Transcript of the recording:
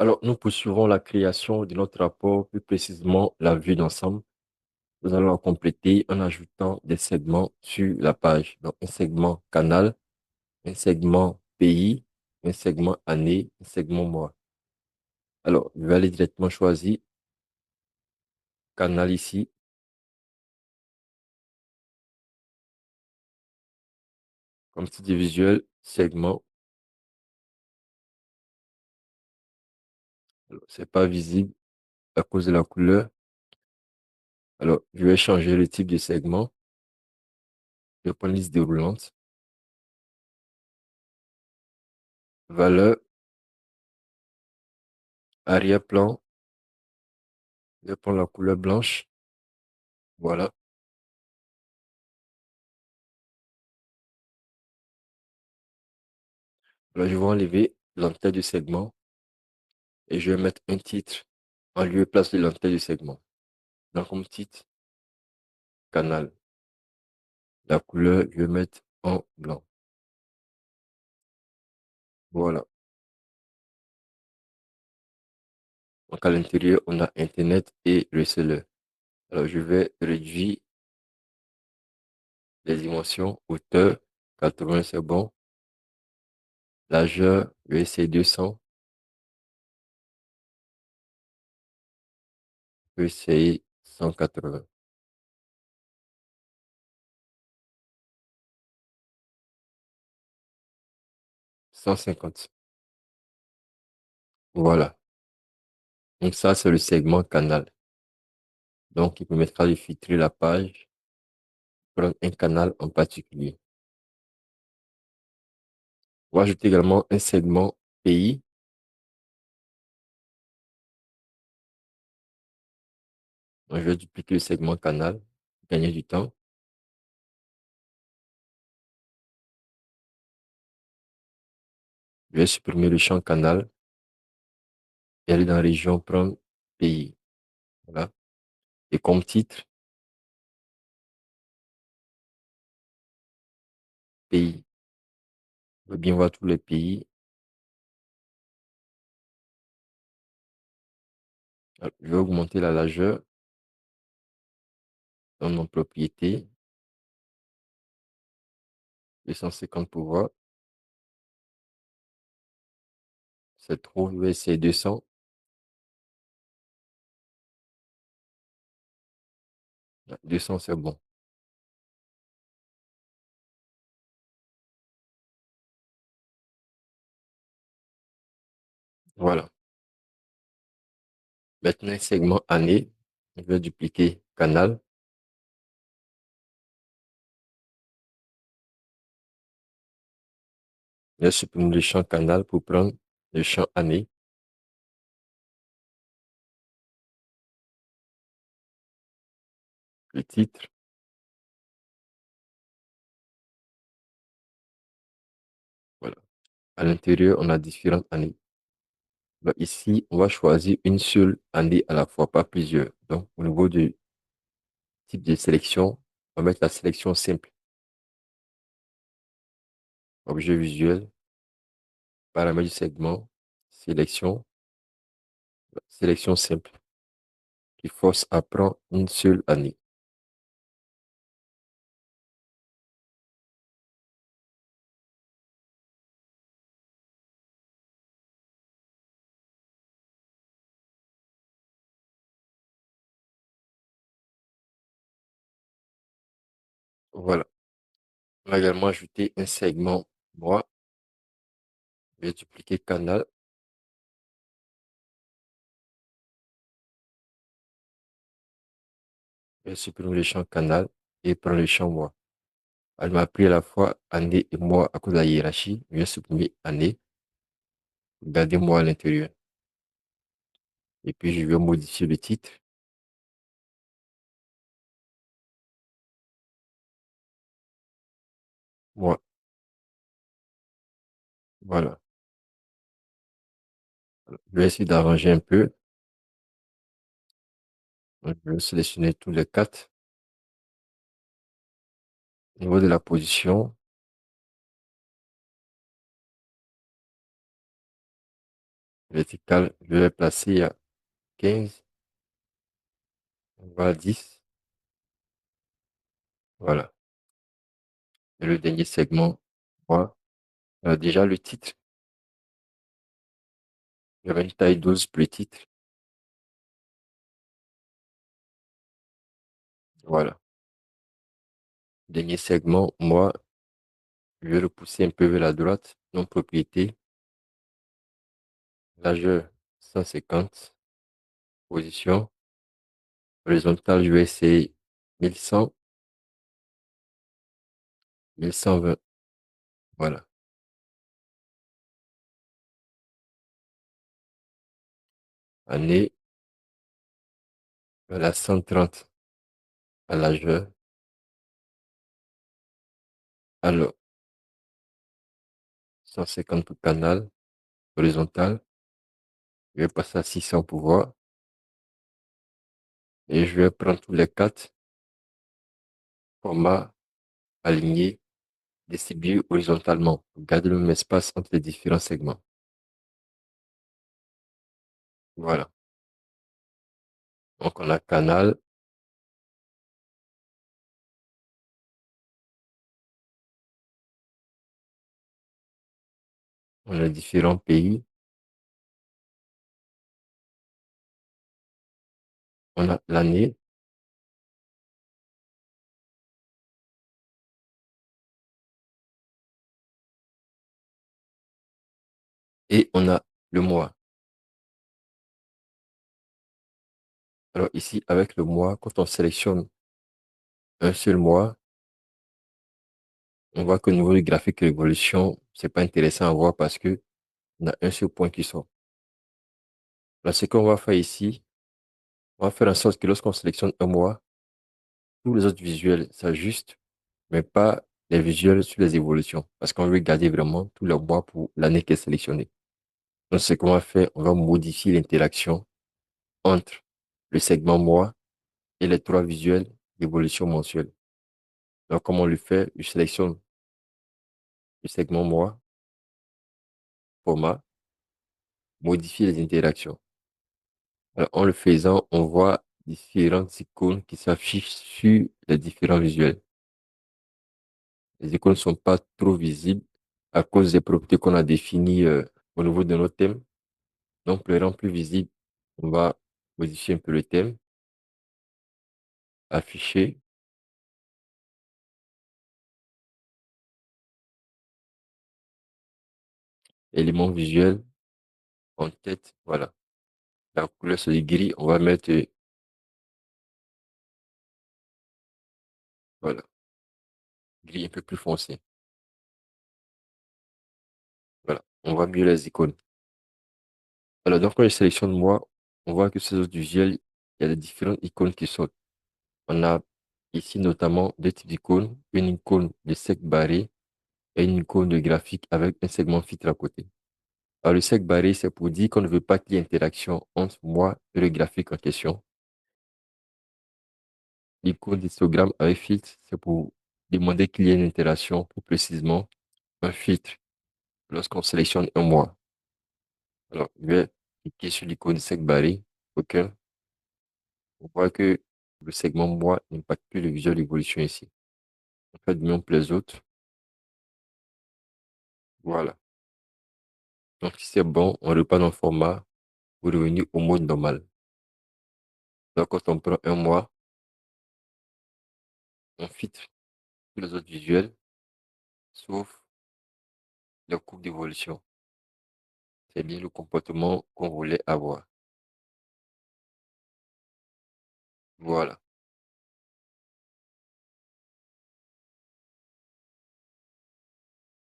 Alors, nous poursuivons la création de notre rapport, plus précisément la vue d'ensemble. Nous allons la compléter en ajoutant des segments sur la page. Donc, un segment canal, un segment pays, un segment année, un segment mois. Alors, je vais aller directement choisir canal ici. Comme titre visuel, segment. Alors, c'est pas visible à cause de la couleur. Alors, je vais changer le type de segment. Je vais prendre liste déroulante. Valeur, arrière-plan. Je vais prendre la couleur blanche. Voilà. Alors, je vais enlever l'entête du segment et je vais mettre un titre en lieu et place de l'entête du segment. Donc, comme titre, canal. La couleur, je vais mettre en blanc. Voilà. Donc, à l'intérieur, on a Internet et receleur. Alors, je vais réduire les dimensions. Hauteur, 80, c'est bon. Largeur, je vais essayer 200. Je vais essayer 180. Cent cinquante. Voilà. Donc, ça, c'est le segment canal. Donc, il permettra de filtrer la page, prendre un canal en particulier. On va ajouter également un segment pays. Donc, je vais dupliquer le segment canal, gagner du temps. Je vais supprimer le champ canal et aller dans la région prendre pays. Voilà. Et comme titre, pays. Je veux bien voir tous les pays. Alors, je vais augmenter la largeur dans mon propriété. 250 pour voir. C'est trop. Je vais essayer 200. 200, c'est bon. Voilà. Maintenant, segment année. Je vais dupliquer canal. Je vais supprimer le champ canal pour prendre le champ année. Le titre. Voilà. À l'intérieur, on a différentes années. Donc ici, on va choisir une seule année à la fois, pas plusieurs. Donc, au niveau du type de sélection, on va mettre la sélection simple. Objet visuel, paramètres du segment, sélection, sélection simple, qui force à prendre une seule année. Voilà. On va également ajouter un segment droit. Je vais dupliquer canal. Je vais supprimer le champ canal et prendre le champ mois. Elle m'a pris à la fois année et mois à cause de la hiérarchie. Je vais supprimer année, garder mois à l'intérieur. Et puis, je vais modifier le titre. Mois. Voilà. Je vais essayer d'arranger un peu. Donc, je vais sélectionner tous les quatre. Au niveau de la position, Vertical, je vais placer à 15, on va à 10. Voilà. Et le dernier segment, voilà. Déjà, le titre, j'avais une taille 12 pour le titre. Voilà. Dernier segment, moi, je vais le pousser un peu vers la droite. Non propriété, largeur 150. Position horizontale, je vais essayer 1100, 1120. Voilà. Année, voilà, 130 à largeur. Alors, 150 pour canal horizontal. Je vais passer à 600 pour voir. Et je vais prendre tous les quatre formats alignés, distribués horizontalement pour garder le même espace entre les différents segments. Voilà. Donc, on a canal, on a différents pays, on a l'année et on a le mois. Alors ici, avec le mois, quand on sélectionne un seul mois, on voit qu'au niveau du graphique révolution, c'est pas intéressant à voir parce que on a un seul point qui sort. Alors, ce qu'on va faire ici, on va faire en sorte que lorsqu'on sélectionne un mois, tous les autres visuels s'ajustent, mais pas les visuels sur les évolutions, parce qu'on veut garder vraiment tous les mois pour l'année qui est sélectionnée. Donc, ce qu'on va faire, on va modifier l'interaction entre le segment mois et les trois visuels d'évolution mensuelle. Donc, comment on le fait? Je sélectionne le segment mois, format, modifier les interactions. Alors, en le faisant, on voit différentes icônes qui s'affichent sur les différents visuels. Les icônes ne sont pas trop visibles à cause des propriétés qu'on a définies au niveau de nos thèmes. Donc, pour les rendre plus visibles, on va modifier un peu le thème, afficher, éléments visuels en tête. Voilà. La couleur sur les gris, on va mettre, voilà, gris un peu plus foncé. Voilà. On voit mieux les icônes. Alors, donc, quand je sélectionne moi, on voit que ces autres visuels, il y a des différentes icônes qui sortent. On a ici notamment deux types d'icônes, une icône de cercle barré et une icône de graphique avec un segment filtre à côté. Alors, le cercle barré, c'est pour dire qu'on ne veut pas qu'il y ait interaction entre moi et le graphique en question. L'icône d'histogramme avec filtre, c'est pour demander qu'il y ait une interaction, plus précisément un filtre lorsqu'on sélectionne un mois. Alors, je vais cliquer sur l'icône de cercle barré. OK. On voit que le segment mois n'impacte plus le visuel d'évolution ici. On fait de même pour les autres. Voilà. Donc, si c'est bon, on repart dans le format pour revenir au mode normal. Donc, quand on prend un mois, on filtre tous les autres visuels, sauf les courbes d'évolution. C'est bien le comportement qu'on voulait avoir. Voilà.